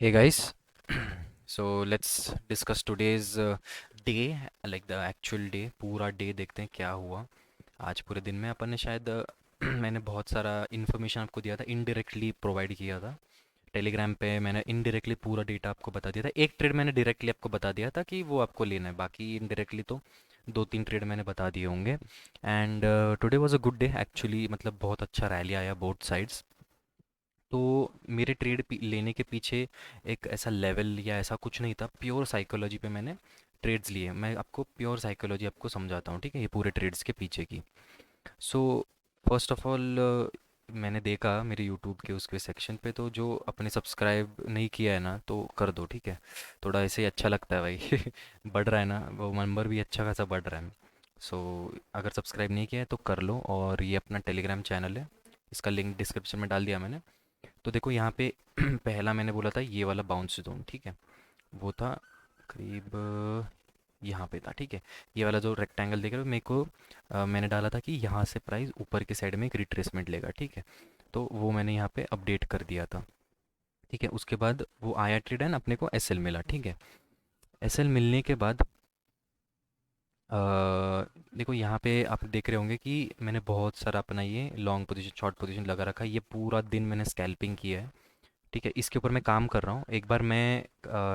Hey guys, so let's discuss today's day, like the actual day, पूरा day देखते हैं क्या हुआ आज पूरे दिन में। अपन ने शायद मैंने बहुत सारा इन्फॉर्मेशन आपको दिया था, इनडायरेक्टली प्रोवाइड किया था टेलीग्राम पे। मैंने इनडायरेक्टली पूरा डेटा आपको बता दिया था। एक ट्रेड मैंने डायरेक्टली आपको बता दिया था कि वो आपको लेना है, बाकी इनडायरेक्टली तो दो तीन ट्रेड मैंने बता दिए होंगे। And today was a good day actually, मतलब बहुत अच्छा रैली आया बोथ साइड्स। तो मेरे ट्रेड लेने के पीछे एक ऐसा लेवल या ऐसा कुछ नहीं था, प्योर साइकोलॉजी पे मैंने ट्रेड्स लिए। मैं आपको प्योर साइकोलॉजी आपको समझाता हूँ, ठीक है, ये पूरे ट्रेड्स के पीछे की। सो फर्स्ट ऑफ ऑल मैंने देखा मेरे यूट्यूब के उसके सेक्शन पे, तो जो अपने सब्सक्राइब नहीं किया है ना तो कर दो, ठीक है। थोड़ा ऐसे ही अच्छा लगता है भाई बढ़ रहा है ना, वो नंबर भी अच्छा खासा बढ़ रहा है। सो अगर सब्सक्राइब नहीं किया है तो कर लो, और ये अपना टेलीग्राम चैनल है, इसका लिंक डिस्क्रिप्शन में डाल दिया मैंने। तो देखो यहाँ पे पहला मैंने बोला था ये वाला बाउंस जोन, ठीक है, वो था करीब यहाँ पे था, ठीक है। ये वाला जो रेक्टेंगल देख रहे हो मेरे को, मैंने डाला था कि यहाँ से प्राइस ऊपर के साइड में एक रिट्रेसमेंट लेगा, ठीक है। तो वो मैंने यहाँ पे अपडेट कर दिया था, ठीक है। उसके बाद वो आया ट्रेड एंड अपने को एसएल मिला, ठीक है। एसएल मिलने के बाद अ, देखो यहाँ पे आप देख रहे होंगे कि मैंने बहुत सारा अपना ये लॉन्ग पोजीशन शॉर्ट पोजीशन लगा रखा है। ये पूरा दिन मैंने स्कैल्पिंग किया है, ठीक है। इसके ऊपर मैं काम कर रहा हूँ। एक बार मैं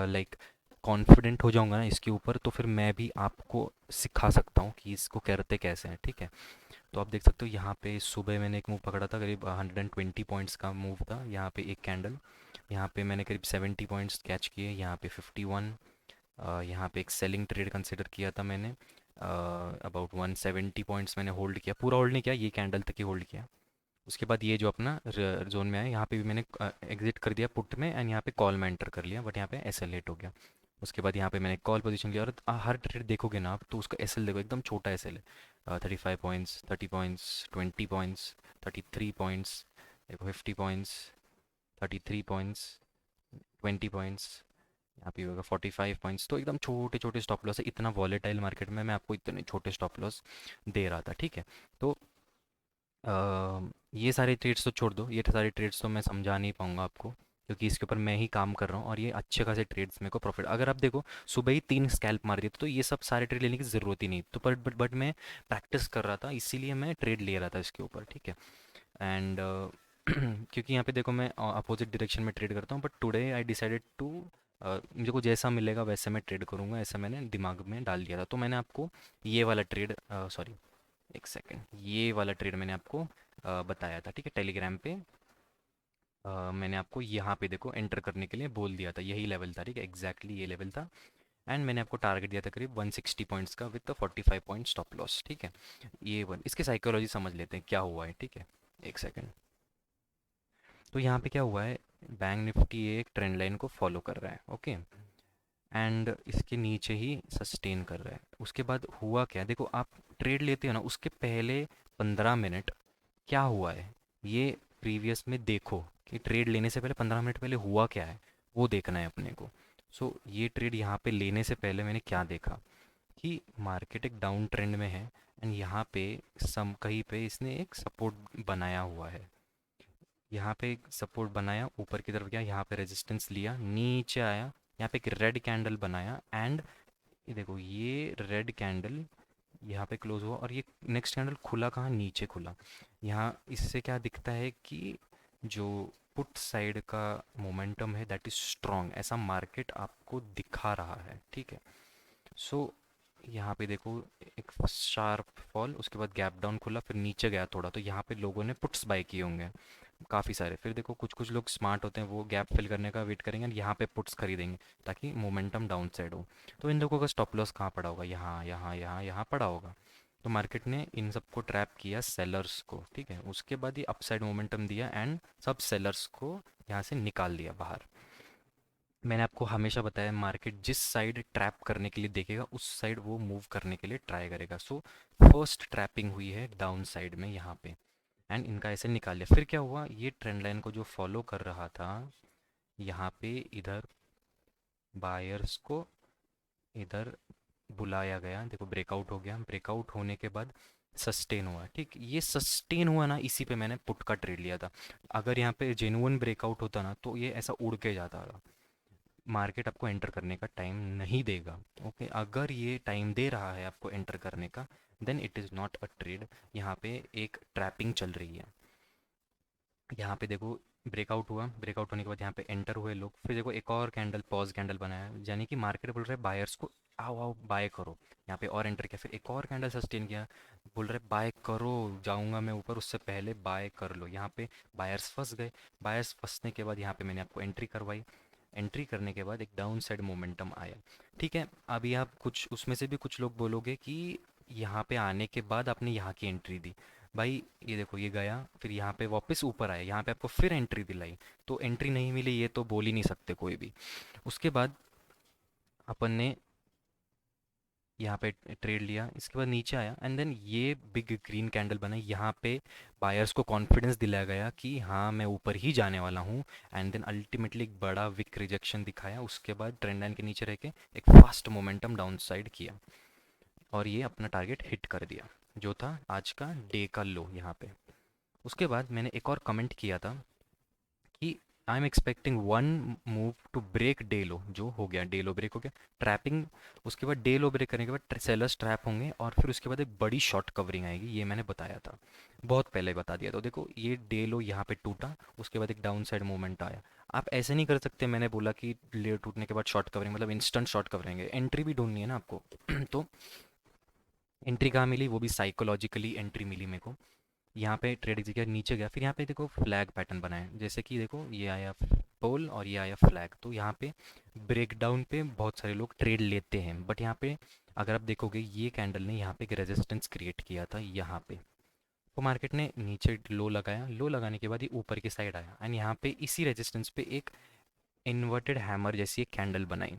लाइक कॉन्फिडेंट हो जाऊंगा ना इसके ऊपर, तो फिर मैं भी आपको सिखा सकता हूँ कि इसको करते कैसे हैं, ठीक है। तो आप देख सकते हो यहाँ पे सुबह मैंने एक मूव पकड़ा था, करीब 120 पॉइंट्स का मूव था। यहाँ पे एक कैंडल, यहाँ पे मैंने करीब 70 पॉइंट्स कैच किए, यहाँ पे 51। यहाँ पे एक सेलिंग ट्रेड कंसिडर किया था मैंने, अबाउट 170 पॉइंट्स मैंने होल्ड किया, पूरा होल्ड नहीं किया, ये कैंडल तक ही होल्ड किया। उसके बाद ये जो अपना जोन में आया, यहाँ पे भी मैंने एग्जिट कर दिया पुट में, एंड यहाँ पे कॉल में एंटर कर लिया, बट यहाँ पे एस एल लेट हो गया। उसके बाद यहाँ पे मैंने कॉल पोजीशन लिया, और हर ट्रेड देखोगे ना आप तो उसका एस एल देखो, एकदम छोटा एस एल है। 35 पॉइंट्स, 30 पॉइंट्स, 20 पॉइंट्स, 33 पॉइंट्स, देखो 50 पॉइंट्स, 33 पॉइंट्स, 20 पॉइंट्स, यहाँ पे होगा 45 पॉइंट्स। तो एकदम छोटे छोटे स्टॉप लॉस है, इतना वॉलेटाइल मार्केट में मैं आपको इतने छोटे स्टॉप लॉस दे रहा था, ठीक है। तो ये सारे ट्रेड्स तो छोड़ दो, ये सारे ट्रेड्स तो मैं समझा नहीं पाऊंगा आपको, क्योंकि इसके ऊपर मैं ही काम कर रहा हूँ, और ये अच्छे खासे ट्रेड्स मेरे को प्रॉफिट। अगर आप देखो सुबह ही 3 स्कैल्प मार दिए तो ये सब सारे ट्रेड लेने की ज़रूरत ही नहीं। तो बट मैं प्रैक्टिस कर रहा था, इसीलिए मैं ट्रेड ले रहा था इसके ऊपर, ठीक है। एंड क्योंकि यहाँ पे देखो मैं अपोजिट डायरेक्शन में ट्रेड करता हूँ, but today I decided to, मुझे को जैसा मिलेगा वैसे मैं ट्रेड करूँगा, ऐसा मैंने दिमाग में डाल दिया था। तो मैंने आपको ये वाला ट्रेड, सॉरी एक सेकेंड, ये वाला ट्रेड मैंने आपको बताया था, ठीक है, टेलीग्राम पे। मैंने आपको यहाँ पे देखो एंटर करने के लिए बोल दिया था, यही लेवल था, ठीक है, एग्जैक्टली ये लेवल था। एंड मैंने आपको टारगेट दिया था करीब 160 पॉइंट्स का विद 45 पॉइंट स्टॉप लॉस, ठीक है। ये वन इसके साइकोलॉजी समझ लेते हैं क्या हुआ है, ठीक है, एक सेकेंड। तो यहाँ पे क्या हुआ है, बैंक निफ्टी एक ट्रेंड लाइन को फॉलो कर रहा है, ओके, एंड इसके नीचे ही सस्टेन कर रहा है। उसके बाद हुआ क्या, देखो आप ट्रेड लेते हो ना, उसके पहले 15 मिनट क्या हुआ है, ये प्रीवियस में देखो कि ट्रेड लेने से पहले 15 मिनट पहले हुआ क्या है, वो देखना है अपने को। सो ये ट्रेड यहाँ पे लेने से पहले मैंने क्या देखा कि मार्केट एक डाउन ट्रेंड में है, एंड यहाँ पे सम कहीं पे इसने एक सपोर्ट बनाया हुआ है। यहाँ पे एक सपोर्ट बनाया, ऊपर की तरफ गया, यहाँ पे रेजिस्टेंस लिया, नीचे आया, यहाँ पे एक रेड कैंडल बनाया, एंड ये देखो ये रेड कैंडल यहाँ पे क्लोज हुआ, और ये नेक्स्ट कैंडल खुला कहाँ, नीचे खुला। यहाँ इससे क्या दिखता है कि जो पुट साइड का मोमेंटम है दैट इज स्ट्रॉन्ग, ऐसा मार्केट आपको दिखा रहा है, ठीक है। सो यहाँ पे देखो एक शार्प फॉल, उसके बाद गैप डाउन खुला, फिर नीचे गया थोड़ा, तो यहाँ पे लोगों ने पुट्स बाय किए होंगे काफ़ी सारे। फिर देखो कुछ कुछ लोग स्मार्ट होते हैं, वो गैप फिल करने का वेट करेंगे और यहाँ पे पुट्स खरीदेंगे ताकि मोमेंटम डाउन साइड हो। तो इन लोगों का स्टॉप लॉस कहाँ पड़ा होगा, यहाँ यहाँ यहाँ यहाँ पड़ा होगा। तो मार्केट ने इन सबको ट्रैप किया, सेलर्स को, ठीक है। उसके बाद ये अपसाइड मोमेंटम दिया, एंड सब सेलर्स को यहाँ से निकाल दिया बाहर। मैंने आपको हमेशा बताया मार्केट जिस साइड ट्रैप करने के लिए देखेगा उस साइड वो मूव करने के लिए ट्राई करेगा। सो फर्स्ट ट्रैपिंग हुई है डाउन साइड में यहाँ पे, एंड इनका ऐसे निकाल लिया। फिर क्या हुआ, ये ट्रेंड लाइन को जो फॉलो कर रहा था, यहाँ पे इधर बायर्स को इधर बुलाया गया, देखो ब्रेकआउट हो गया, ब्रेकआउट होने के बाद सस्टेन हुआ, ठीक, ये सस्टेन हुआ ना, इसी पे मैंने पुट का ट्रेड लिया था। अगर यहाँ पे जेन्युइन ब्रेकआउट होता ना तो ये ऐसा उड़ के जाता था, मार्केट आपको एंटर करने का टाइम नहीं देगा। ओके, अगर ये टाइम दे रहा है आपको एंटर करने का, then it is not a trade. यहाँ पे एक ट्रैपिंग चल रही है। यहाँ पे देखो, ब्रेकआउट हुआ, ब्रेकआउट होने के बाद यहाँ पे एंटर हुए लोग, फिर देखो एक और कैंडल, पॉज कैंडल बनाया, यानी कि मार्केट बोल रहे बायर्स को आओ आओ बाय करो। यहाँ पे और एंटर किया, फिर एक और कैंडल सस्टेन किया, बोल रहे बाय करो, जाऊंगा मैं ऊपर, उससे पहले बाय कर लो। यहाँ पे बायर्स फंस गए। बायर्स फंसने के बाद यहाँ पे मैंने आपको एंट्री करवाई। एंट्री करने के बाद एक डाउन साइड मोमेंटम आया। ठीक है, अभी आप कुछ उसमें से भी कुछ लोग बोलोगे कि यहाँ पे आने के बाद आपने यहाँ की एंट्री दी। भाई ये देखो, ये गया, फिर यहाँ पे वापस ऊपर आया, यहाँ पे आपको फिर एंट्री दिलाई, तो एंट्री नहीं मिली ये तो बोल ही नहीं सकते कोई भी। उसके बाद अपन ने यहाँ पे ट्रेड लिया, इसके बाद नीचे आया, एंड देन ये बिग ग्रीन कैंडल बनाई। यहाँ पे बायर्स को कॉन्फिडेंस दिलाया गया कि हाँ मैं ऊपर ही जाने वाला हूँ। एंड देन अल्टीमेटली एक बड़ा विक रिजेक्शन दिखाया, उसके बाद ट्रेंड लाइन के नीचे रह के एक फास्ट मोमेंटम डाउन साइड किया, और ये अपना टारगेट हिट कर दिया, जो था आज का डे का लो यहाँ पे। उसके बाद मैंने एक और कमेंट किया था कि I am expecting one move to break day low, जो हो गया, डे लो ब्रेक हो गया, ट्रैपिंग। उसके बाद डे लो ब्रेक करने के बाद सेलर्स ट्रैप होंगे, और फिर उसके बाद एक बड़ी शॉर्ट कवरिंग आएगी, ये मैंने बताया था, बहुत पहले बता दिया था। तो देखो ये डे लो यहाँ पे टूटा, उसके बाद एक डाउन साइड मूवमेंट आया। आप ऐसे नहीं कर सकते, मैंने बोला कि ले टूटने के बाद शॉर्ट कवरिंग, मतलब इंस्टेंट शॉर्ट कवरिंग है, एंट्री भी ढूंढनी है ना आपको। तो एंट्री कहाँ मिली, वो भी साइकोलॉजिकली एंट्री मिली मेरे को। यहाँ पे ट्रेड एग्जीक्यूट नीचे गया, फिर यहाँ पे देखो फ्लैग पैटर्न बना है, जैसे कि देखो ये आया पोल और ये आया फ्लैग, तो यहाँ पे ब्रेकडाउन पे बहुत सारे लोग ट्रेड लेते हैं, बट यहाँ पे अगर आप देखोगे ये कैंडल ने यहाँ पे एक रेजिस्टेंस क्रिएट किया था यहाँ पे, तो मार्केट ने नीचे लो लगाया, लो लगाने के बाद ये ऊपर की साइड आया, एंड यहाँ पे इसी रेजिस्टेंस पे एक इन्वर्टेड हैमर जैसी एक कैंडल बनाई।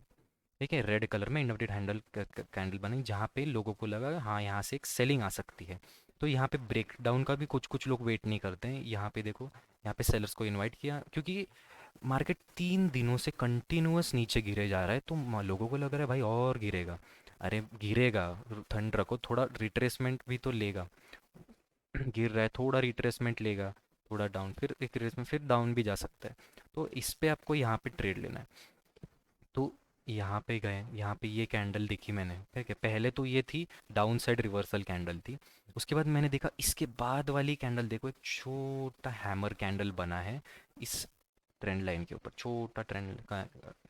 ठीक है, रेड कलर में इन्वर्टेड हैंडल कैंडल बनी, जहाँ पे लोगों को लगा हाँ यहाँ से एक सेलिंग आ सकती है। तो यहाँ पे ब्रेक डाउन का भी कुछ कुछ लोग वेट नहीं करते हैं, यहाँ पे देखो, यहाँ पे सेलर्स को इनवाइट किया, क्योंकि मार्केट 3 दिनों से कंटिन्यूअस नीचे गिरे जा रहा है, तो लोगों को लग रहा है भाई और गिरेगा। अरे गिरेगा, ठंड रखो, थोड़ा रिट्रेसमेंट भी तो लेगा। गिर रहा है, थोड़ा रिट्रेसमेंट लेगा, थोड़ा डाउन, फिर एक रिट्रेसमेंट, फिर डाउन भी जा सकता है। तो इस पे आपको यहाँ पे ट्रेड लेना है। तो यहाँ पे गए, यहाँ पे ये कैंडल देखी मैंने, ठीक है, पहले तो ये थी डाउन साइड रिवर्सल कैंडल थी। उसके बाद मैंने देखा इसके बाद वाली कैंडल देखो, एक छोटा हैमर कैंडल बना है इस ट्रेंड लाइन के ऊपर, छोटा ट्रेंड का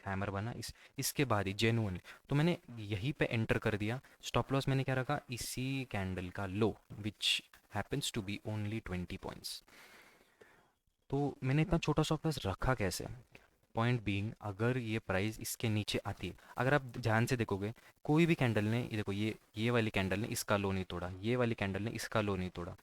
हैमर बना इसके बाद ही जेन्युइन, तो मैंने यहीं पे एंटर कर दिया। स्टॉप लॉस मैंने क्या रखा, इसी कैंडल का low, which happens to be only 20 points. तो मैंने इतना छोटा स्टॉप लॉस रखा कैसे, पॉइंट बीइंग, अगर ये प्राइस इसके नीचे आती है, अगर आप ध्यान से देखोगे, कोई भी कैंडल ने, ये देखो, ये वाली कैंडल ने इसका लो नहीं तोड़ा, ये वाली कैंडल ने इसका लो नहीं तोड़ा,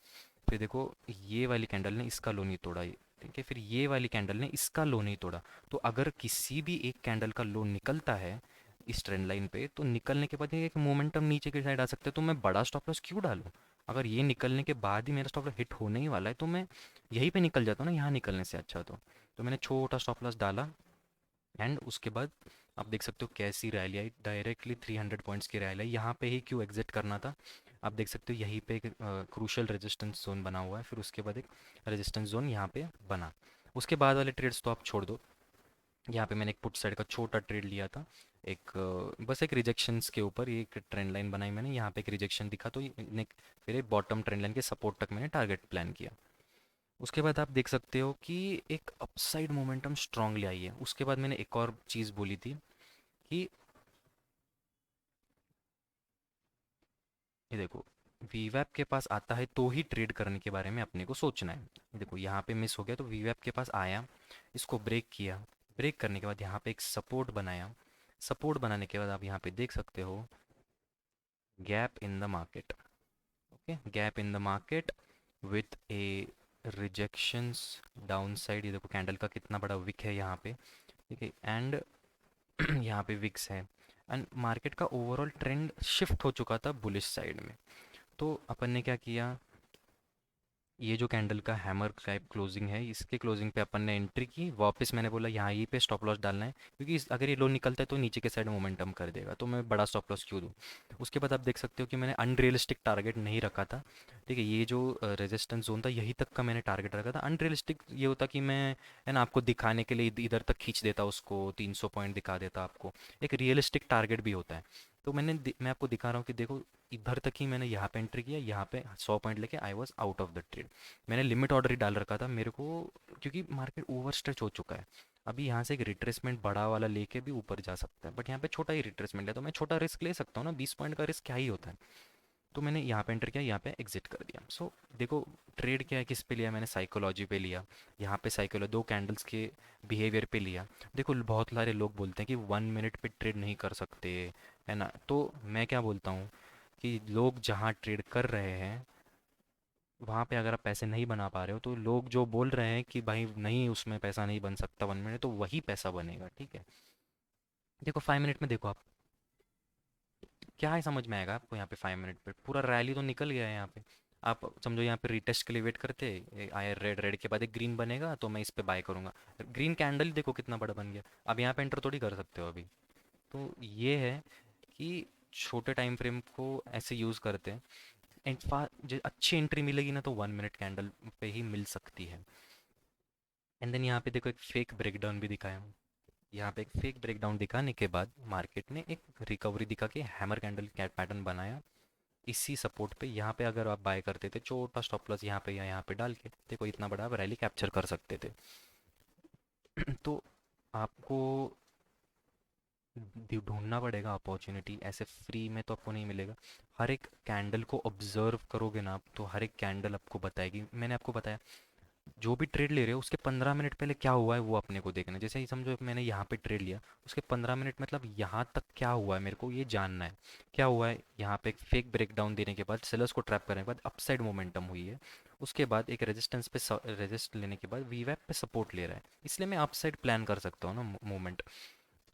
फिर देखो ये वाली कैंडल ने इसका लो नहीं तोड़ा, ठीक है, फिर ये वाली कैंडल ने इसका लो नहीं तोड़ा। तो अगर किसी भी एक कैंडल का लो निकलता है इस ट्रेंड लाइन पे, तो निकलने के बाद ये एक मोमेंटम नीचे की साइड आ सकता है, तो मैं बड़ा स्टॉप लॉस क्यों डालूं? अगर ये निकलने के बाद ही मेरा स्टॉप लॉस हिट होने ही वाला है, तो मैं यहीं पे निकल जाता हूँ ना, यहाँ निकलने से अच्छा। तो मैंने छोटा स्टॉप लॉस डाला, एंड उसके बाद आप देख सकते हो कैसी रैली आई, डायरेक्टली 300 पॉइंट्स की रैली आई। यहाँ पे ही क्यों एग्जिट करना था, आप देख सकते हो यहीं पे एक क्रूशल रेजिस्टेंस जोन बना हुआ है, फिर उसके बाद एक रेजिस्टेंस जोन यहाँ पे बना। उसके बाद वाले ट्रेड्स तो आप छोड़ दो। यहाँ पे मैंने एक पुट साइड का छोटा ट्रेड लिया था, एक बस एक रिजेक्शंस के ऊपर, ये एक ट्रेंड लाइन बनाई मैंने, यहाँ पे एक रिजेक्शन दिखा, तो फिर एक बॉटम ट्रेंड लाइन के सपोर्ट तक मैंने टारगेट प्लान किया। उसके बाद आप देख सकते हो कि एक अपसाइड मोमेंटम स्ट्रांगली आई है। उसके बाद मैंने एक और चीज़ बोली थी कि ये देखो, वीवैप के पास आता है तो ही ट्रेड करने के बारे में अपने को सोचना है। ये देखो यहाँ पे मिस हो गया, तो वीवैप के पास आया, इसको ब्रेक किया, ब्रेक करने के बाद यहाँ पे एक सपोर्ट बनाया, सपोर्ट बनाने के बाद आप यहाँ पे देख सकते हो gap in the market. Okay, gap in the market with A rejections down side, ये देखो कैंडल का कितना बड़ा विक है यहाँ पे, ठीक है, एंड यहाँ पे विक्स है, एंड मार्केट का ओवरऑल ट्रेंड शिफ्ट हो चुका था बुलिश साइड में। तो अपन ने क्या किया, ये जो कैंडल का हैमर टाइप क्लोजिंग है, इसके क्लोजिंग पे अपन ने एंट्री की, वापस मैंने बोला यहाँ ये पे स्टॉप लॉस डालना है, क्योंकि अगर ये लो निकलता है तो नीचे के साइड मोमेंटम कर देगा, तो मैं बड़ा स्टॉप लॉस क्यों दूँ। उसके बाद आप देख सकते हो कि मैंने अनरियलिस्टिक टारगेट नहीं रखा था। ठीक है, ये जो रेजिस्टेंस जोन था यहीं तक का मैंने टारगेट रखा था। अनरियलिस्टिक ये होता कि मैं, है ना, आपको दिखाने के लिए इधर तक खींच देता उसको, 300 पॉइंट दिखा देता आपको। एक रियलिस्टिक टारगेट भी होता है। तो मैं आपको दिखा रहा हूँ कि देखो, इधर तक ही मैंने यहाँ पे एंट्री किया, यहाँ पे 100 पॉइंट लेके I was out of the trade. मैंने लिमिट ऑर्डर ही डाल रखा था मेरे को, क्योंकि मार्केट ओवर स्ट्रेच हो चुका है। अभी यहाँ से एक रिट्रेसमेंट बड़ा वाला लेके भी ऊपर जा सकता है, बट यहाँ पे छोटा ही रिट्रेसमेंट है, तो मैं छोटा रिस्क ले सकता हूँ ना, 20 पॉइंट का रिस्क क्या ही होता है। तो मैंने यहाँ पे एंटर किया, यहाँ पे एग्जिट कर दिया। सो देखो, ट्रेड क्या है, किस पे लिया मैंने, साइकोलॉजी पे लिया। यहाँ पे साइकोलॉजी दो कैंडल्स के बिहेवियर पे लिया। देखो बहुत सारे लोग बोलते हैं कि 1 मिनट पे ट्रेड नहीं कर सकते, है ना, तो मैं क्या बोलता हूँ कि लोग जहाँ ट्रेड कर रहे हैं वहाँ पे अगर आप पैसे नहीं बना पा रहे हो, तो लोग जो बोल रहे हैं कि भाई नहीं उसमें पैसा नहीं बन सकता 1 मिनट, तो वही पैसा बनेगा। ठीक है, देखो 5 मिनट में देखो आप, क्या है समझ में आएगा आपको। यहाँ पे 5 मिनट पे पूरा रैली तो निकल गया है यहाँ पे। आप समझो यहाँ पे रीटेस्ट के लिए वेट करते, आए रेड, रेड के बाद एक ग्रीन बनेगा तो मैं इस पे बाय करूँगा। ग्रीन कैंडल देखो कितना बड़ा बन गया। अब यहाँ पे एंटर थोड़ी कर सकते हो अभी। तो ये है कि छोटे टाइम फ्रेम को ऐसे यूज़ करते हैं। एंड जो अच्छी एंट्री मिलेगी ना, तो 1 मिनट कैंडल पे ही मिल सकती है। एंड देन यहाँ पे देखो एक फेक ब्रेकडाउन भी दिखाया हूँ। यहाँ पे एक फेक ब्रेकडाउन दिखाने के बाद मार्केट ने एक रिकवरी दिखा के हैमर कैंडल कैट पैटर्न बनाया। इसी सपोर्ट पे यहाँ पे अगर आप बाय करते थे, छोटा स्टॉप लॉस यहाँ पे या यहाँ पे डाल के, देखो इतना बड़ा आप रैली कैप्चर कर सकते थे। तो आपको ढूंढना पड़ेगा अपॉर्चुनिटी, ऐसे फ्री में तो आपको नहीं मिलेगा। हर एक कैंडल को ऑब्जर्व करोगे ना आप, तो हर एक कैंडल आपको बताएगी। मैंने आपको बताया, जो भी ट्रेड ले रहे हो उसके 15 मिनट पहले क्या हुआ है वो अपने को देखना है। जैसे ही समझो मैंने यहाँ पे ट्रेड लिया, उसके 15 मिनट मतलब यहाँ तक क्या हुआ है मेरे को ये जानना है। क्या हुआ है, यहाँ पे एक फेक ब्रेकडाउन देने के बाद, सेलर्स को ट्रैप करने के बाद अपसाइड मोमेंटम हुई है। उसके बाद एक रेजिस्टेंस पे रेजिस्ट लेने के बाद वीवैप पे सपोर्ट ले रहा है, इसलिए मैं अपसाइड प्लान कर सकता हूँ ना मूवमेंट।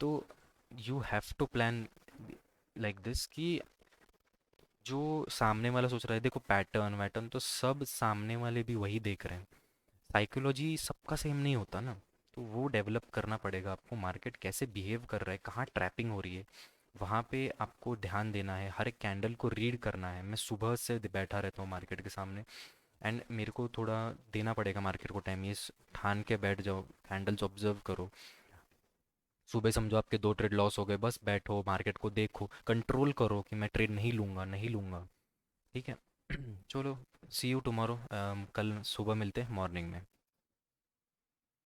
तो you have to plan like this कि जो सामने वाला सोच रहा है, देखो पैटर्न वैटर्न तो सब सामने वाले भी वही देख रहे हैं। साइकोलॉजी सबका सेम नहीं होता ना, तो वो डेवलप करना पड़ेगा आपको। मार्केट कैसे बिहेव कर रहा है, कहाँ ट्रैपिंग हो रही है, वहाँ पे आपको ध्यान देना है। हर एक कैंडल को रीड करना है। मैं सुबह से बैठा रहता हूँ मार्केट के सामने, एंड मेरे को थोड़ा देना पड़ेगा मार्केट को टाइम। ये ठान के बैठ जाओ, कैंडल्स ऑब्जर्व करो। सुबह समझो आपके 2 ट्रेड लॉस हो गए, बस बैठो मार्केट को देखो, कंट्रोल करो कि मैं ट्रेड नहीं लूँगा, नहीं लूँगा। ठीक है। चलो, सी यू टुमारो, कल सुबह मिलते हैं मॉर्निंग में।